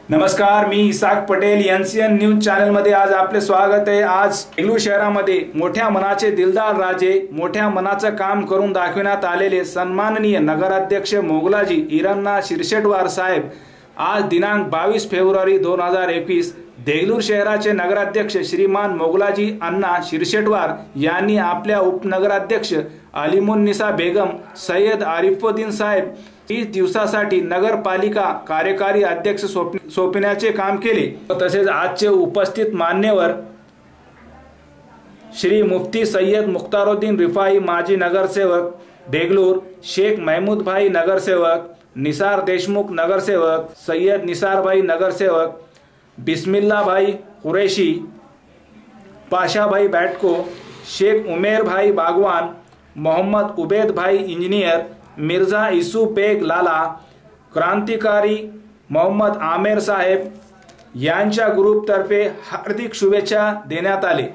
नमस्कार, मी Isak Patel NCN news channel मध्ये आज आपले स्वागत आहे। आज देगलूर शहरामध्ये मोठ्या मनाचे दिलदार राजे, मोठ्या मनाचं काम करून दाखविण्यात आलेले सन्माननीय नगराध्यक्ष मोगलाजी यānnā शिरशेटवार साहेब आज दिनांक 22 फेब्रुवारी 2021 देगलूर शहराचे नगराध्यक्ष श्रीमान मोगलाजी अण्णा शिरशेटवार यांनी आपल्या उपनगराध्यक्ष अलीमुन्निसा बेगम सय्यद रिफा'ī साहेब 30 दिवसासाठी नगर पालिका कार्यकारी अध्यक्ष सोपण्याचे काम केले। तसेच आजचे उपस्थित मान्यवर श्री मुफ्ती सय्यद मुख्तारुद्दीन रिफा'ī माजी नगरसेवक देगलूर, शेख महमूद भाई नगरसेवक, निसार देशमुख नगरसेवक, सय्यद निसार भाई नगरसेवक, बिस्मिल्ला भाई कुरैशी, पाशा भाई बैठको, शेख उमेर भाई बागवान, मोहम्मद उबैद भाई इंजीनियर, मिर्जा इसू बेग लाला, क्रांतिकारी मोहम्मद आमेर साहेब यांच्या ग्रुपतर्फे हार्दिक शुभेच्छा देण्यात आले।